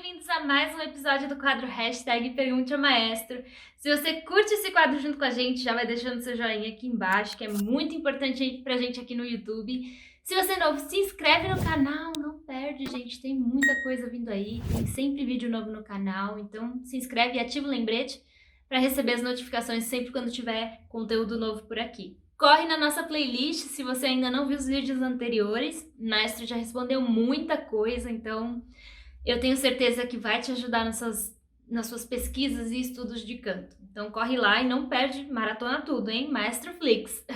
bem-vindos a mais um episódio do quadro Hashtag Pergunte ao Maestro. Se você curte esse quadro junto com a gente, já vai deixando seu joinha aqui embaixo, que é muito importante pra gente aqui no YouTube. Se você é novo, se inscreve no canal, não perde, gente, tem muita coisa vindo aí, tem sempre vídeo novo no canal, então se inscreve e ativa o lembrete para receber as notificações sempre quando tiver conteúdo novo por aqui. Corre na nossa playlist, se você ainda não viu os vídeos anteriores, o Maestro já respondeu muita coisa, então eu tenho certeza que vai te ajudar nas suas pesquisas e estudos de canto. Então corre lá e não perde, maratona tudo, hein? Maestro Flix.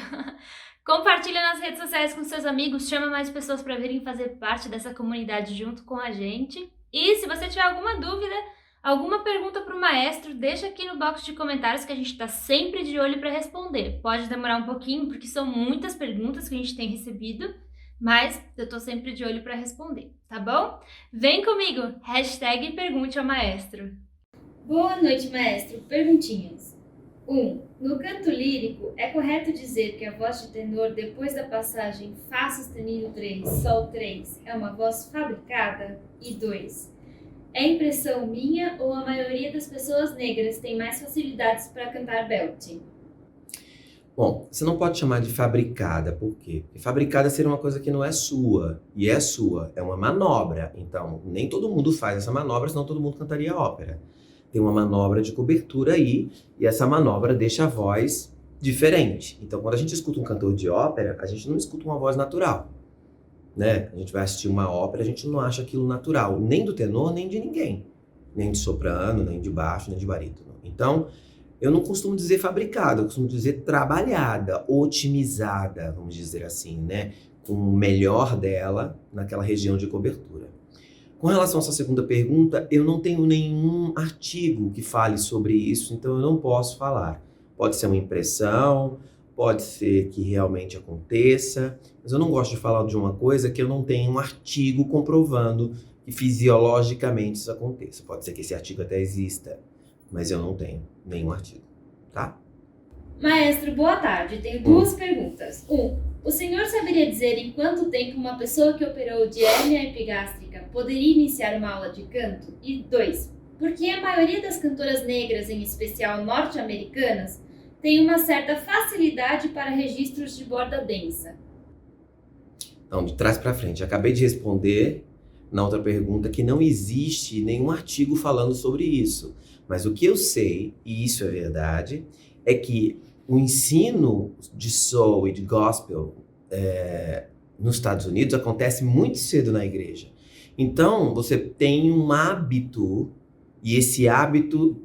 Compartilha nas redes sociais com seus amigos, chama mais pessoas para virem fazer parte dessa comunidade junto com a gente. E se você tiver alguma dúvida, alguma pergunta para o maestro, deixa aqui no box de comentários que a gente está sempre de olho para responder. Pode demorar um pouquinho, porque são muitas perguntas que a gente tem recebido, mas eu tô sempre de olho para responder, tá bom? Vem comigo! Hashtag Pergunte ao Maestro. Boa noite, maestro. Perguntinhas. 1. No canto lírico, é correto dizer que a voz de tenor, depois da passagem Fá sustenido 3, Sol 3, é uma voz fabricada? E 2. É impressão minha ou a maioria das pessoas negras tem mais facilidades para cantar belt? Bom, você não pode chamar de fabricada, por quê? Porque fabricada seria uma coisa que não é sua, e é sua, é uma manobra. Então, nem todo mundo faz essa manobra, senão todo mundo cantaria ópera. Tem uma manobra de cobertura aí, e essa manobra deixa a voz diferente. Então, quando a gente escuta um cantor de ópera, a gente não escuta uma voz natural, né? A gente vai assistir uma ópera, a gente não acha aquilo natural, nem do tenor, nem de ninguém. Nem de soprano, nem de baixo, nem de barítono. Então, eu não costumo dizer fabricada, eu costumo dizer trabalhada, otimizada, vamos dizer assim, né? Com o melhor dela naquela região de cobertura. Com relação à sua segunda pergunta, eu não tenho nenhum artigo que fale sobre isso, então eu não posso falar. Pode ser uma impressão, pode ser que realmente aconteça, mas eu não gosto de falar de uma coisa que eu não tenho um artigo comprovando que fisiologicamente isso aconteça. Pode ser que esse artigo até exista, mas eu não tenho nenhum artigo, tá? Maestro, boa tarde. Tenho duas perguntas. 1. O senhor saberia dizer em quanto tempo uma pessoa que operou de hérnia epigástrica poderia iniciar uma aula de canto? E 2. Por que a maioria das cantoras negras, em especial norte-americanas, tem uma certa facilidade para registros de borda densa? Então, de trás para frente, acabei de responder na outra pergunta que não existe nenhum artigo falando sobre isso. Mas o que eu sei, e isso é verdade, é que o ensino de soul e de gospel nos Estados Unidos acontece muito cedo na igreja. Então, você tem um hábito, e esse hábito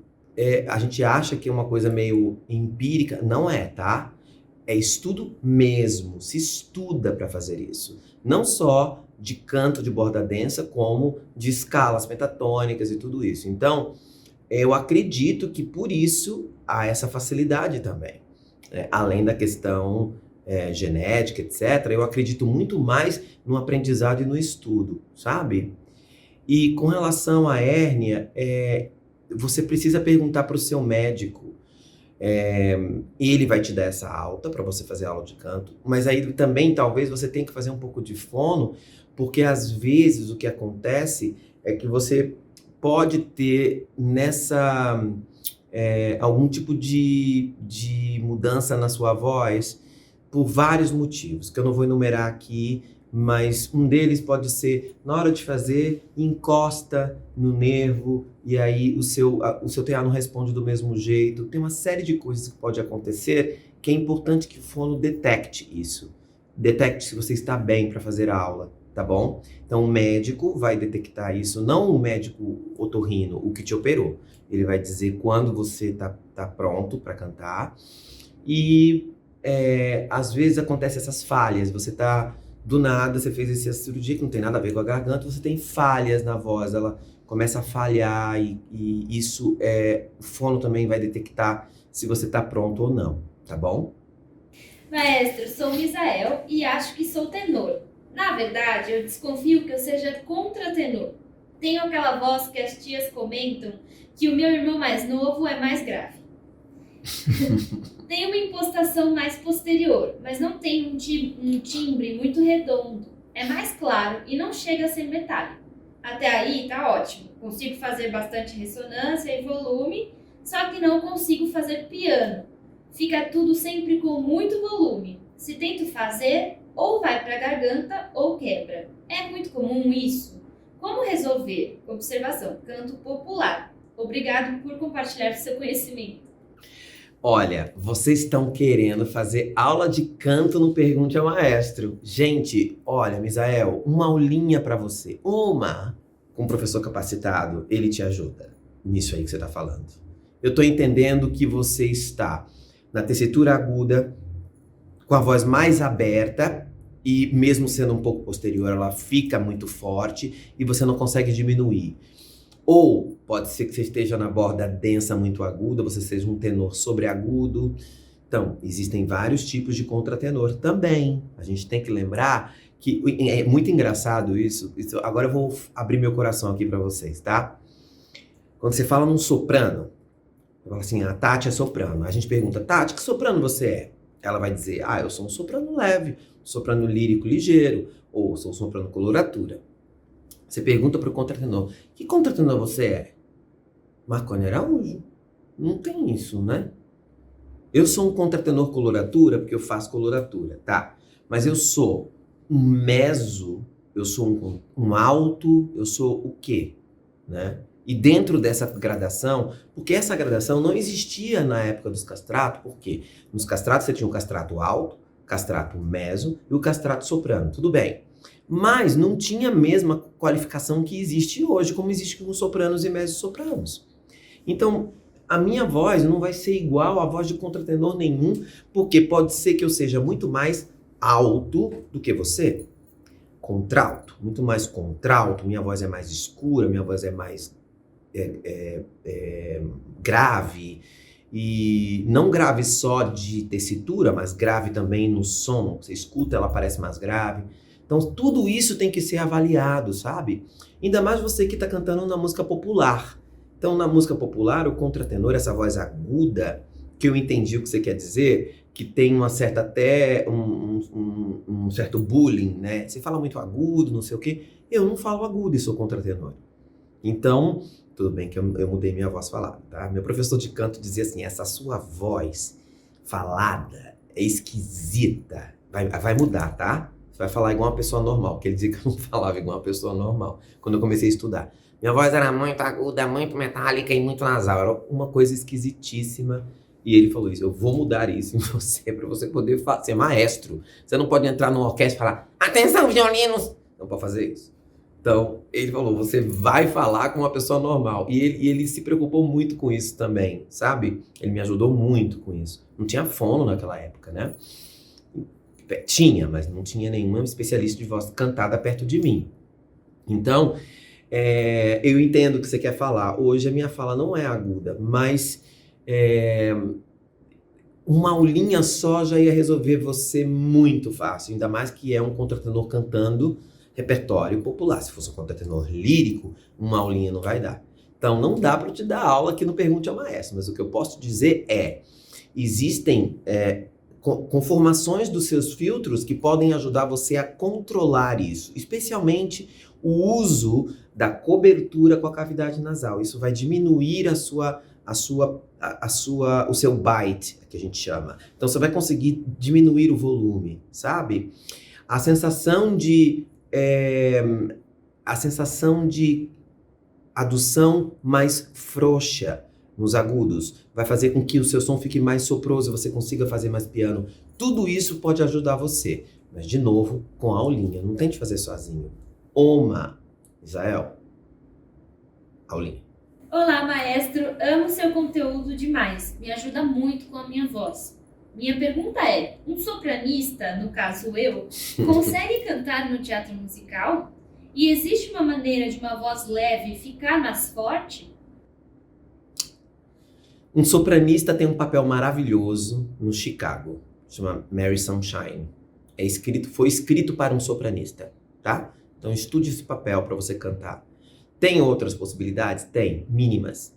a gente acha que é uma coisa meio empírica. Não é, tá? É estudo mesmo, se estuda para fazer isso. Não só de canto de borda densa, como de escalas pentatônicas e tudo isso. Então, eu acredito que por isso há essa facilidade também. Além da questão genética, etc., eu acredito muito mais no aprendizado e no estudo, sabe? E com relação à hérnia, você precisa perguntar para o seu médico. Ele vai te dar essa alta para você fazer aula de canto, mas aí também talvez você tenha que fazer um pouco de fono, porque às vezes o que acontece é que você pode ter algum tipo de mudança na sua voz por vários motivos, que eu não vou enumerar aqui, mas um deles pode ser, na hora de fazer, encosta no nervo, e aí o seu TA não responde do mesmo jeito. Tem uma série de coisas que pode acontecer, que é importante que o fono detecte isso. Detecte se você está bem para fazer a aula, tá bom? Então o médico vai detectar isso, não o médico otorrino, o que te operou. Ele vai dizer quando você tá pronto para cantar. E às vezes acontecem essas falhas, do nada, você fez essa cirurgia que não tem nada a ver com a garganta, você tem falhas na voz, ela começa a falhar e isso, o fono também vai detectar se você está pronto ou não, tá bom? Maestro, sou Misael e acho que sou tenor. Na verdade, eu desconfio que eu seja contratenor. Tenho aquela voz que as tias comentam que o meu irmão mais novo é mais grave. Tem uma impostação mais posterior, mas não tem um timbre muito redondo. É mais claro e não chega a ser metálico. Até aí tá ótimo. Consigo fazer bastante ressonância e volume, só que não consigo fazer piano. Fica tudo sempre com muito volume. Se tento fazer, ou vai para a garganta ou quebra. É muito comum isso. Como resolver? Observação: canto popular. Obrigado por compartilhar seu conhecimento. Olha, vocês estão querendo fazer aula de canto no Pergunte ao Maestro. Gente, olha, Misael, uma aulinha para você. Uma, com um professor capacitado, ele te ajuda nisso aí que você tá falando. Eu tô entendendo que você está na tessitura aguda, com a voz mais aberta, e mesmo sendo um pouco posterior, ela fica muito forte e você não consegue diminuir. Ou pode ser que você esteja na borda densa muito aguda, você seja um tenor sobreagudo. Então, existem vários tipos de contratenor também. A gente tem que lembrar que é muito engraçado isso. Agora eu vou abrir meu coração aqui para vocês, tá? Quando você fala num soprano, eu falo assim, a Tati é soprano. A gente pergunta, Tati, que soprano você é? Ela vai dizer, eu sou um soprano leve, um soprano lírico ligeiro, ou sou um soprano coloratura. Você pergunta pro contratenor, que contratenor você é? Marconi Araújo. Não tem isso, né? Eu sou um contratenor coloratura porque eu faço coloratura, tá? Mas eu sou um meso, eu sou um alto, eu sou o quê? Né? E dentro dessa gradação, porque essa gradação não existia na época dos castratos, por quê? Nos castratos você tinha o castrato alto, castrato meso e o castrato soprano, tudo bem. Mas não tinha a mesma qualificação que existe hoje, como existe com sopranos e mezzo-sopranos. Então, a minha voz não vai ser igual à voz de contratenor nenhum, porque pode ser que eu seja muito mais alto do que você. Contralto, muito mais contralto, minha voz é mais escura, minha voz é mais grave. E não grave só de tessitura, mas grave também no som. Você escuta, ela parece mais grave. Então, tudo isso tem que ser avaliado, sabe? Ainda mais você que está cantando na música popular. Então, na música popular, o contratenor, essa voz aguda, que eu entendi o que você quer dizer, que tem uma certa até um certo bullying, né? Você fala muito agudo, não sei o quê. Eu não falo agudo e sou contratenor. Então, tudo bem que eu mudei minha voz falada, tá? Meu professor de canto dizia assim, essa sua voz falada é esquisita. Vai mudar, tá? Você vai falar igual uma pessoa normal, que ele dizia que eu não falava igual uma pessoa normal, quando eu comecei a estudar. Minha voz era muito aguda, muito metálica e muito nasal, era uma coisa esquisitíssima. E ele falou isso, eu vou mudar isso em você, pra você poder ser maestro. Você não pode entrar numa orquestra e falar, atenção, violinos! Não pode fazer isso. Então, ele falou, você vai falar com uma pessoa normal. E ele se preocupou muito com isso também, sabe? Ele me ajudou muito com isso. Não tinha fono naquela época, né? Tinha, mas não tinha nenhuma especialista de voz cantada perto de mim. Então, eu entendo o que você quer falar. Hoje a minha fala não é aguda, mas uma aulinha só já ia resolver você muito fácil. Ainda mais que é um contratenor cantando repertório popular. Se fosse um contratenor lírico, uma aulinha não vai dar. Então, não dá para te dar aula aqui no Pergunte ao Maestro, mas o que eu posso dizer existem conformações dos seus filtros que podem ajudar você a controlar isso, especialmente o uso da cobertura com a cavidade nasal. Isso vai diminuir o seu bite, que a gente chama. Então você vai conseguir diminuir o volume, sabe? A sensação de adução mais frouxa nos agudos vai fazer com que o seu som fique mais soproso, você consiga fazer mais piano. Tudo isso pode ajudar você. Mas, de novo, com a aulinha. Não tente fazer sozinho. Israel, aulinha. Olá, maestro. Amo seu conteúdo demais. Me ajuda muito com a minha voz. Minha pergunta é, um sopranista, no caso eu, consegue cantar no teatro musical? E existe uma maneira de uma voz leve ficar mais forte? Um sopranista tem um papel maravilhoso no Chicago, chama Mary Sunshine. Foi escrito para um sopranista, tá? Então estude esse papel para você cantar. Tem outras possibilidades? Tem. Mínimas.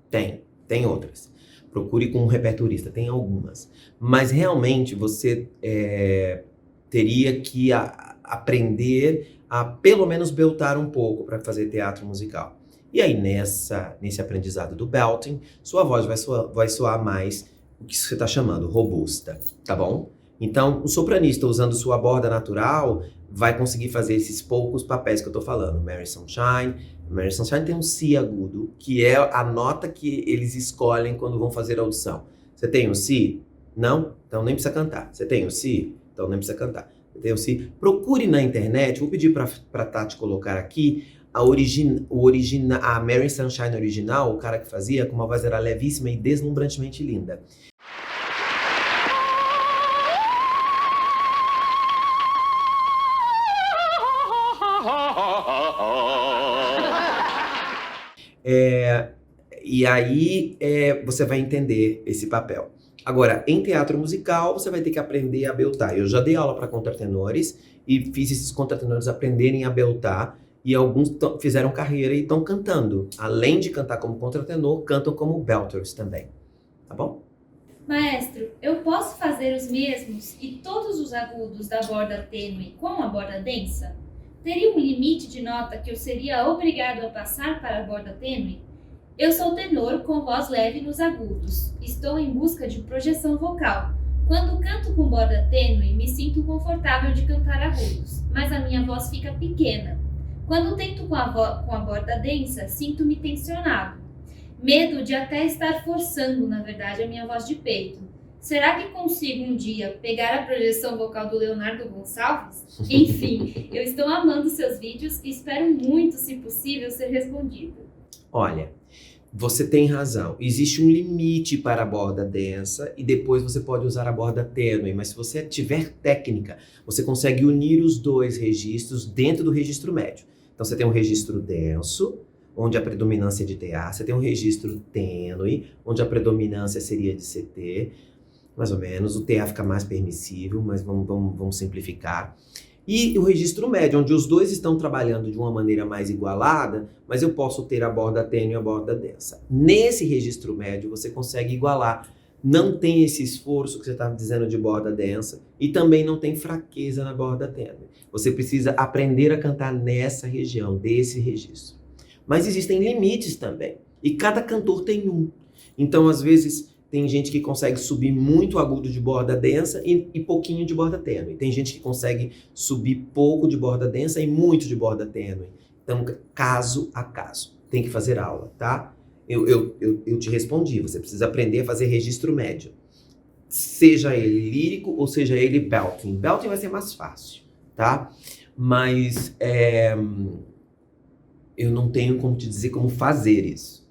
Tem outras. Procure com um repertorista, tem algumas. Mas realmente você teria que aprender a pelo menos beltar um pouco para fazer teatro musical. E aí, nesse aprendizado do belting, sua voz vai soar mais o que você está chamando robusta, tá bom? Então, o sopranista usando sua borda natural vai conseguir fazer esses poucos papéis que eu tô falando. Mary Sunshine. Mary Sunshine tem um si agudo, que é a nota que eles escolhem quando vão fazer a audição. Você tem um si? Não? Então nem precisa cantar. Você tem um si? Então nem precisa cantar. Você tem um si? Procure na internet, vou pedir pra Tati colocar aqui, a Mary Sunshine original, o cara que fazia, com uma voz era levíssima e deslumbrantemente linda. E aí você vai entender esse papel. Agora, em teatro musical, você vai ter que aprender a beltar. Eu já dei aula para contratenores e fiz esses contratenores aprenderem a beltar. E alguns fizeram carreira e estão cantando. Além de cantar como contratenor, cantam como belters também. Tá bom? Maestro, eu posso fazer os mesmos e todos os agudos da borda tênue com a borda densa? Teria um limite de nota que eu seria obrigado a passar para a borda tênue? Eu sou tenor com voz leve nos agudos. Estou em busca de projeção vocal. Quando canto com borda tênue, me sinto confortável de cantar agudos, mas a minha voz fica pequena. Quando tento com a borda densa, sinto-me tensionado. Medo de até estar forçando, na verdade, a minha voz de peito. Será que consigo um dia pegar a projeção vocal do Leonardo Gonçalves? Enfim, eu estou amando seus vídeos e espero muito, se possível, ser respondido. Olha, você tem razão. Existe um limite para a borda densa e depois você pode usar a borda tênue, mas se você tiver técnica, você consegue unir os dois registros dentro do registro médio. Então você tem um registro denso, onde a predominância é de TA, você tem um registro tênue, onde a predominância seria de CT, mais ou menos, o TA fica mais permissível, mas vamos simplificar. E o registro médio, onde os dois estão trabalhando de uma maneira mais igualada, mas eu posso ter a borda tênue e a borda densa. Nesse registro médio, você consegue igualar. Não tem esse esforço que você estava dizendo de borda densa e também não tem fraqueza na borda tênue. Você precisa aprender a cantar nessa região, desse registro. Mas existem limites também. E cada cantor tem um. Então, às vezes, tem gente que consegue subir muito agudo de borda densa e pouquinho de borda tênue. Tem gente que consegue subir pouco de borda densa e muito de borda tênue. Então, caso a caso. Tem que fazer aula, tá? Eu te respondi. Você precisa aprender a fazer registro médio. Seja ele lírico ou seja ele belting. Belting vai ser mais fácil, tá? Mas eu não tenho como te dizer como fazer isso.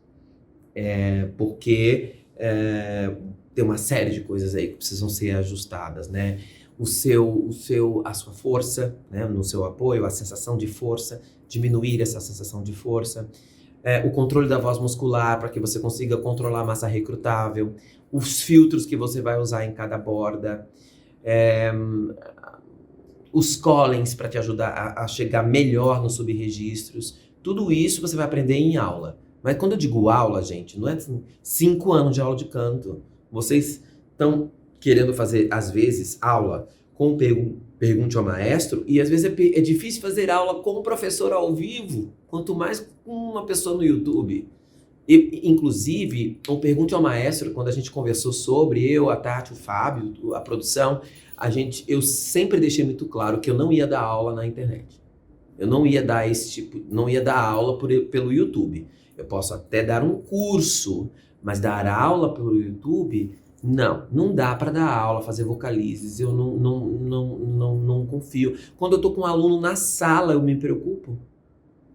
Porque tem uma série de coisas aí que precisam ser ajustadas, né? A sua força, né? No seu apoio, a sensação de força, diminuir essa sensação de força, o controle da voz muscular para que você consiga controlar a massa recrutável, os filtros que você vai usar em cada borda, os callings para te ajudar a chegar melhor nos subregistros. Tudo isso você vai aprender em aula. Mas quando eu digo aula, gente, não é 5 anos de aula de canto. Vocês estão querendo fazer, às vezes, aula com Pergunte ao Maestro, e às vezes é difícil fazer aula com o professor ao vivo, quanto mais com uma pessoa no YouTube. Inclusive, o Pergunte ao Maestro, quando a gente conversou sobre, eu, a Tati, o Fábio, a produção, eu sempre deixei muito claro que eu não ia dar aula na internet. Eu não ia dar não ia dar aula pelo YouTube. Eu posso até dar um curso, mas dar aula pelo YouTube, não dá para dar aula, fazer vocalizes, eu não confio. Quando eu tô com um aluno na sala, eu me preocupo.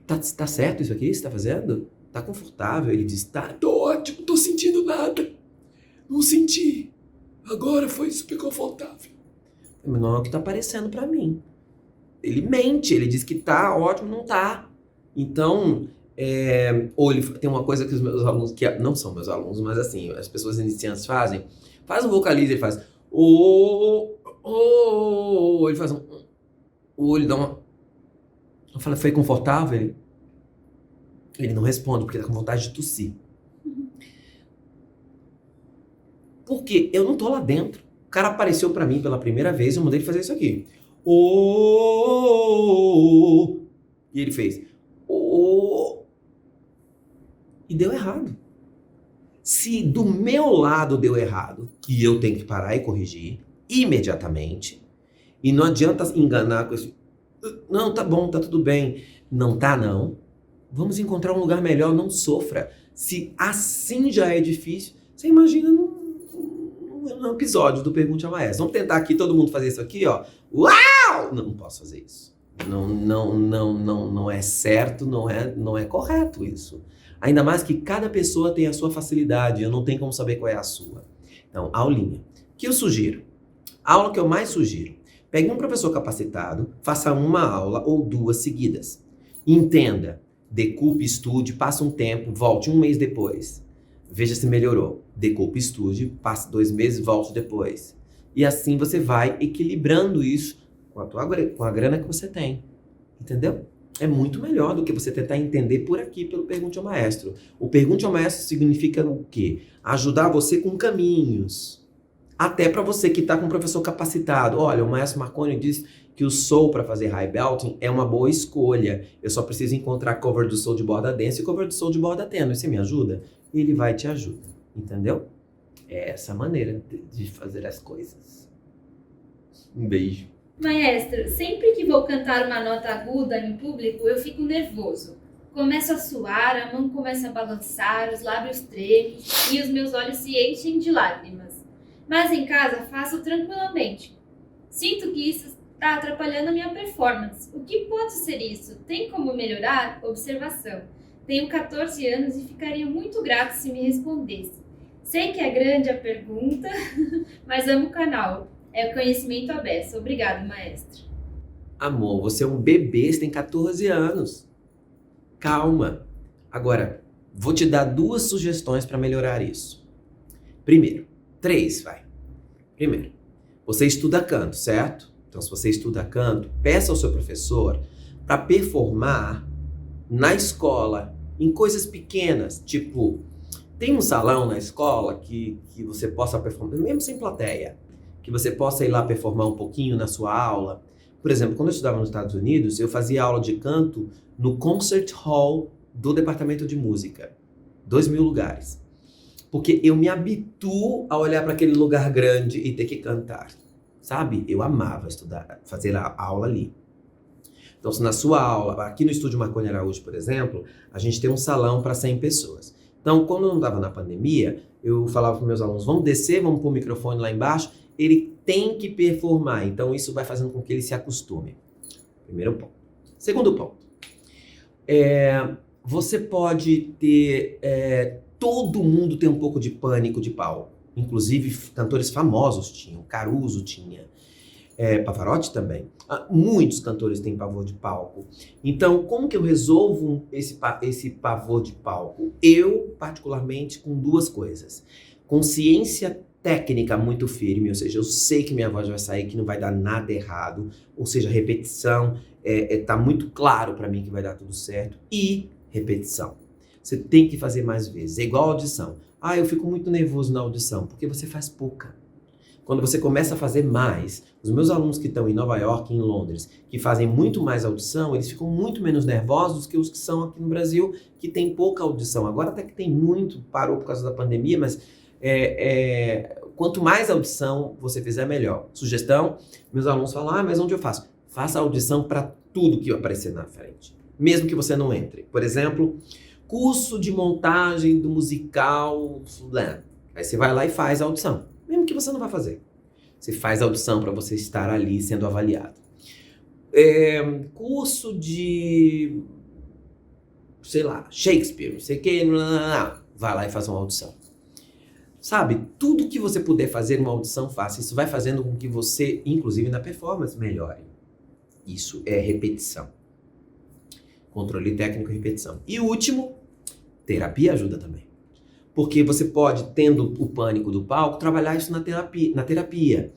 Tá certo isso aqui que você tá fazendo? Tá confortável? Ele diz, tô ótimo, tô sentindo nada. Não senti. Agora foi super confortável. Mas não é o que tá aparecendo para mim. Ele mente, ele diz que tá ótimo, não tá. Então, ou ele tem uma coisa que os meus alunos, que não são meus alunos, mas assim, as pessoas iniciantes fazem, faz um vocalize, ele faz ele faz ele dá uma, eu falo, foi confortável? Ele não responde, porque tá com vontade de tossir. Porque eu não tô lá dentro. O cara apareceu pra mim pela primeira vez, eu mandei ele fazer isso aqui. oh, e ele fez, oh, e deu errado. Se do meu lado deu errado, que eu tenho que parar e corrigir imediatamente, e não adianta enganar com esse, não, tá bom, tá tudo bem, não tá não, vamos encontrar um lugar melhor, não sofra. Se assim já é difícil, você imagina num episódio do Pergunte ao Maestro. Vamos tentar aqui todo mundo fazer isso aqui, ó. Uau! Não posso fazer isso. Não é certo, não é correto isso. Ainda mais que cada pessoa tem a sua facilidade, eu não tenho como saber qual é a sua. Então, aulinha. O que eu sugiro? A aula que eu mais sugiro. Pegue um professor capacitado, faça uma aula ou duas seguidas. Entenda, decupe, estude, passa um tempo, volte um mês depois. Veja se melhorou. Decupe, estude, passe 2 meses, volte depois. E assim você vai equilibrando isso com a grana que você tem. Entendeu? É muito melhor do que você tentar entender por aqui pelo Pergunte ao Maestro. O Pergunte ao Maestro significa o quê? Ajudar você com caminhos. Até para você que está com um professor capacitado. Olha, o Maestro Marconi diz que o Soul para fazer high belting é uma boa escolha. Eu só preciso encontrar cover do Soul de borda densa e cover do Soul de borda tênue. Você me ajuda? Ele vai te ajudar. Entendeu? É essa a maneira de fazer as coisas. Um beijo. Maestro, sempre que vou cantar uma nota aguda em público, eu fico nervoso. Começo a suar, a mão começa a balançar, os lábios tremem e os meus olhos se enchem de lágrimas. Mas em casa faço tranquilamente. Sinto que isso está atrapalhando a minha performance. O que pode ser isso? Tem como melhorar? Observação. Tenho 14 anos e ficaria muito grato se me respondesse. Sei que é grande a pergunta, mas amo o canal. É conhecimento aberto. Obrigado, maestro. Amor, você é um bebê, você tem 14 anos. Calma. Agora, vou te dar 2 sugestões para melhorar isso. Primeiro, 3, vai. Primeiro, você estuda canto, certo? Então, se você estuda canto, peça ao seu professor para performar na escola, em coisas pequenas, tipo, tem um salão na escola que você possa performar, mesmo sem plateia, que você possa ir lá performar um pouquinho na sua aula. Por exemplo, quando eu estudava nos Estados Unidos, eu fazia aula de canto no Concert Hall do Departamento de Música. 2.000 lugares. Porque eu me habituo a olhar para aquele lugar grande e ter que cantar. Sabe? Eu amava estudar, fazer a aula ali. Então, se na sua aula, aqui no Estúdio Marconi Araújo, por exemplo, a gente tem um salão para 100 pessoas. Então, quando eu não estava na pandemia, eu falava para meus alunos, vamos descer, vamos pôr o microfone lá embaixo. Ele tem que performar, então isso vai fazendo com que ele se acostume. Primeiro ponto. Segundo ponto. Você pode ter... todo mundo tem um pouco de pânico de palco. Inclusive, cantores famosos tinham. Caruso tinha. Pavarotti também. Muitos cantores têm pavor de palco. Então, como que eu resolvo esse pavor de palco? Eu, particularmente, com 2 coisas. Consciência técnica muito firme, ou seja, eu sei que minha voz vai sair, que não vai dar nada errado, ou seja, repetição, tá muito claro para mim que vai dar tudo certo, e repetição. Você tem que fazer mais vezes, é igual a audição. Eu fico muito nervoso na audição, porque você faz pouca. Quando você começa a fazer mais, os meus alunos que estão em Nova York e em Londres, que fazem muito mais audição, eles ficam muito menos nervosos que os que são aqui no Brasil, que tem pouca audição. Agora até que tem muito, parou por causa da pandemia, mas quanto mais audição você fizer, melhor. Sugestão, meus alunos falam, mas onde eu faço? Faça audição para tudo que aparecer na frente, mesmo que você não entre. Por exemplo, curso de montagem do musical fulano. Aí você vai lá e faz a audição, mesmo que você não vá fazer. Você faz a audição para você estar ali sendo avaliado. Curso de, sei lá, Shakespeare, não sei o que, vai lá e faz uma audição. Sabe, tudo que você puder fazer uma audição, faça. Isso vai fazendo com que você, inclusive na performance, melhore. Isso é repetição. Controle técnico e repetição. E o último, terapia ajuda também. Porque você pode, tendo o pânico do palco, trabalhar isso na terapia.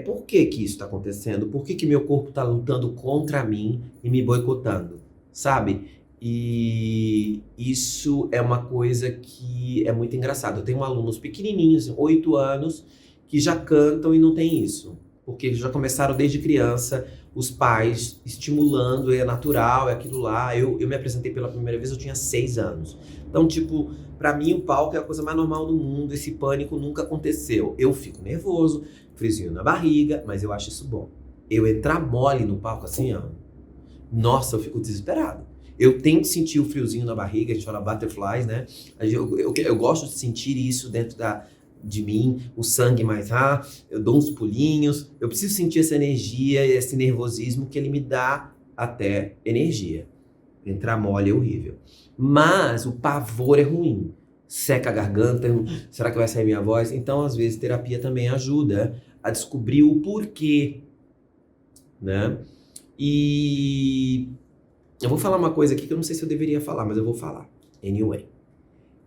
Por que isso está acontecendo? Por que meu corpo está lutando contra mim e me boicotando? Sabe? E isso é uma coisa que é muito engraçada. Eu tenho alunos pequenininhos, 8 anos, que já cantam e não tem isso. porque já começaram desde criança, os pais estimulando, é natural, é aquilo lá. Eu me apresentei pela primeira vez, eu tinha 6 anos. Então, tipo, pra mim o palco é a coisa mais normal do mundo, esse pânico nunca aconteceu. Eu fico nervoso, friozinho na barriga, mas eu acho isso bom. Eu entrar mole no palco assim, ó, nossa, eu fico desesperado. Eu tenho que sentir o friozinho na barriga, a gente fala butterflies, né? Eu gosto de sentir isso dentro de mim, o sangue mais eu dou uns pulinhos, eu preciso sentir essa energia, esse nervosismo que ele me dá até energia. Entrar mole é horrível. Mas o pavor é ruim. Seca a garganta, será que vai sair minha voz? Então, às vezes, terapia também ajuda a descobrir o porquê, né? E eu vou falar uma coisa aqui que eu não sei se eu deveria falar, mas eu vou falar. Anyway.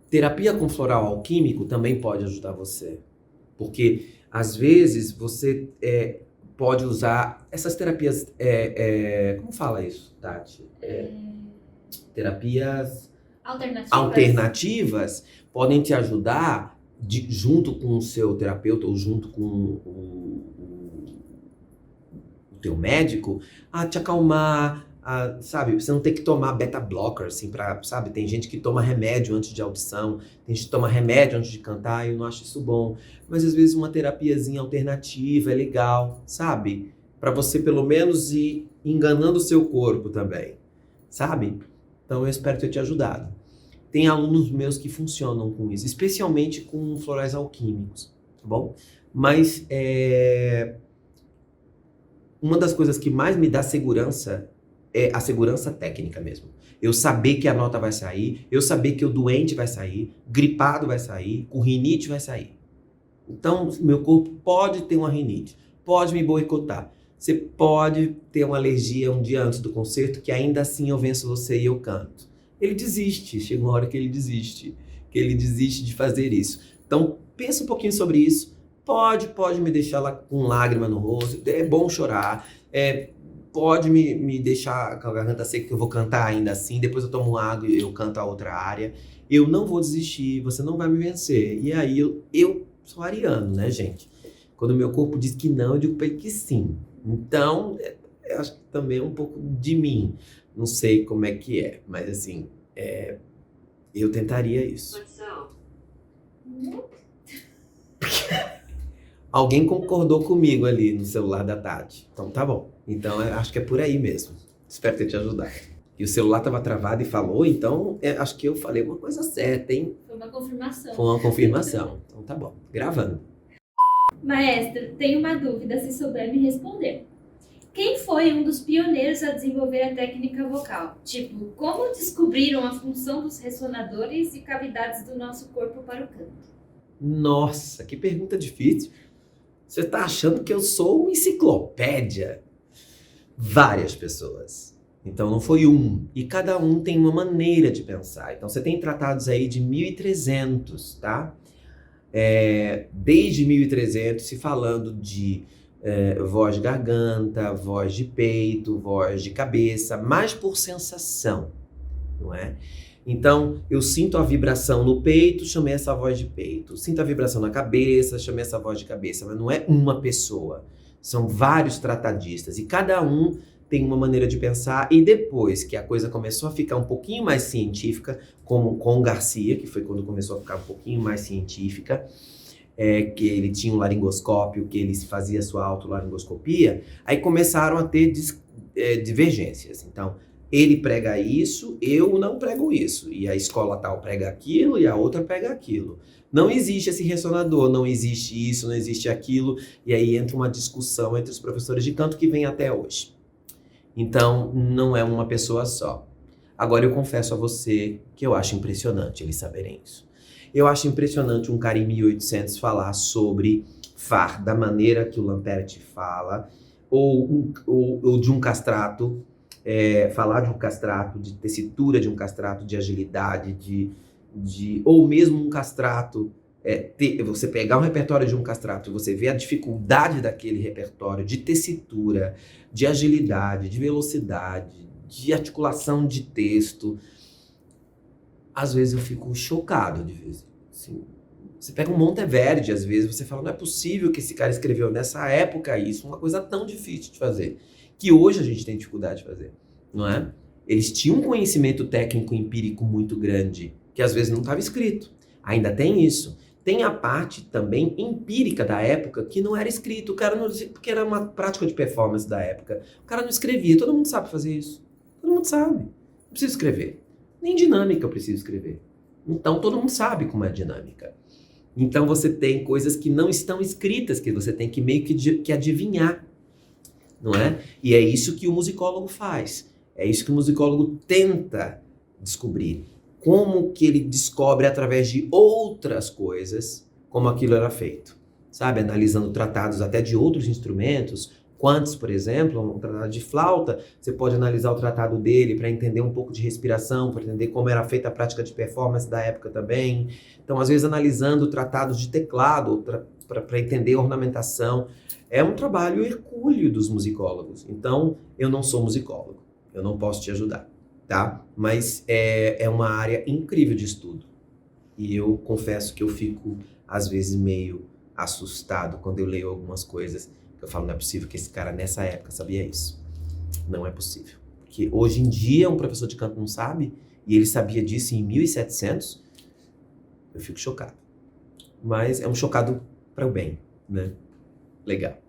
Terapia com floral alquímico também pode ajudar você. Porque, às vezes, você pode usar essas terapias... como fala isso, Tati? Terapias alternativas podem te ajudar, junto com o seu terapeuta ou junto com o teu médico, a te acalmar, sabe? Você não tem que tomar beta-blocker, assim, sabe? Tem gente que toma remédio antes de audição, tem gente que toma remédio antes de cantar, e eu não acho isso bom. Mas às vezes uma terapiazinha alternativa é legal, sabe? Pra você pelo menos ir enganando o seu corpo também, sabe? Então eu espero ter te ajudado. Tem alunos meus que funcionam com isso, especialmente com florais alquímicos, tá bom? Mas uma das coisas que mais me dá segurança é a segurança técnica mesmo. Eu saber que a nota vai sair, eu saber que o doente vai sair, gripado vai sair, com rinite vai sair. Então, meu corpo pode ter uma rinite, pode me boicotar. Você pode ter uma alergia um dia antes do concerto, que ainda assim eu venço você e eu canto. Ele desiste, chega uma hora que ele desiste de fazer isso. Então, pensa um pouquinho sobre isso. Pode me deixar lá com lágrima no rosto, é bom chorar, pode me deixar com a garganta seca, que eu vou cantar ainda assim, depois eu tomo água e eu canto a outra área. Eu não vou desistir, você não vai me vencer. E aí eu sou ariano, né, gente? Quando o meu corpo diz que não, eu digo para ele que sim. Então, eu acho que também é um pouco de mim. Não sei como é que é, mas assim, eu tentaria isso. Alguém concordou comigo ali no celular da Tati. Então tá bom. Então eu acho que é por aí mesmo. Espero ter te ajudado. E o celular estava travado e falou, então acho que eu falei uma coisa certa, hein? Foi uma confirmação. Foi uma confirmação. Então tá bom. Gravando. Maestro, tenho uma dúvida, se souber me responder. Quem foi um dos pioneiros a desenvolver a técnica vocal? Tipo, como descobriram a função dos ressonadores e cavidades do nosso corpo para o canto? Nossa, que pergunta difícil. Você tá achando que eu sou uma enciclopédia? Várias pessoas. Então não foi um. E cada um tem uma maneira de pensar. Então você tem tratados aí de 1300, tá? Desde 1300 se falando de voz de garganta, voz de peito, voz de cabeça, mais por sensação, não é? Então, eu sinto a vibração no peito, chamei essa voz de peito. Sinto a vibração na cabeça, chamei essa voz de cabeça. Mas não é uma pessoa. São vários tratadistas. E cada um tem uma maneira de pensar. E depois que a coisa começou a ficar um pouquinho mais científica, como com o Garcia, que foi quando começou a ficar um pouquinho mais científica, que ele tinha um laringoscópio, que ele fazia a sua autolaringoscopia, aí começaram a ter divergências. Então, ele prega isso, eu não prego isso. E a escola tal prega aquilo e a outra prega aquilo. Não existe esse ressonador, não existe isso, não existe aquilo. E aí entra uma discussão entre os professores de canto que vem até hoje. Então, não é uma pessoa só. Agora, eu confesso a você que eu acho impressionante eles saberem isso. Eu acho impressionante um cara em 1800 falar sobre Far, da maneira que o Lampert fala, ou de um castrato, falar de um castrato, de tessitura de um castrato, de agilidade, ou mesmo um castrato, você pegar um repertório de um castrato e você ver a dificuldade daquele repertório de tessitura, de agilidade, de velocidade, de articulação de texto. Às vezes eu fico chocado de vez, assim, Você pega um Monteverdi, às vezes, você fala, não é possível que esse cara escreveu nessa época isso, uma coisa tão difícil de fazer, que hoje a gente tem dificuldade de fazer, não é? Eles tinham um conhecimento técnico empírico muito grande, que às vezes não estava escrito. Ainda tem isso. Tem a parte também empírica da época que não era escrito, o cara não, porque era uma prática de performance da época. O cara não escrevia, todo mundo sabe fazer isso. Todo mundo sabe. Não preciso escrever. Nem dinâmica eu preciso escrever. Então todo mundo sabe como é a dinâmica. Então você tem coisas que não estão escritas, que você tem que meio que adivinhar, não é? E é isso que o musicólogo faz. É isso que o musicólogo tenta descobrir. Como que ele descobre através de outras coisas como aquilo era feito. Sabe? Analisando tratados até de outros instrumentos. Quantos, por exemplo, um tratado de flauta, você pode analisar o tratado dele para entender um pouco de respiração, para entender como era feita a prática de performance da época também. Então, às vezes, analisando tratados de teclado para entender a ornamentação. É um trabalho hercúleo dos musicólogos. Então, eu não sou musicólogo. Eu não posso te ajudar, tá? Mas é uma área incrível de estudo. E eu confesso que eu fico, às vezes, meio assustado quando eu leio algumas coisas. Eu falo, não é possível que esse cara, nessa época, sabia isso. Não é possível. Porque hoje em dia, um professor de canto não sabe, e ele sabia disso em 1700, eu fico chocado. Mas é um chocado para o bem, né? Legal.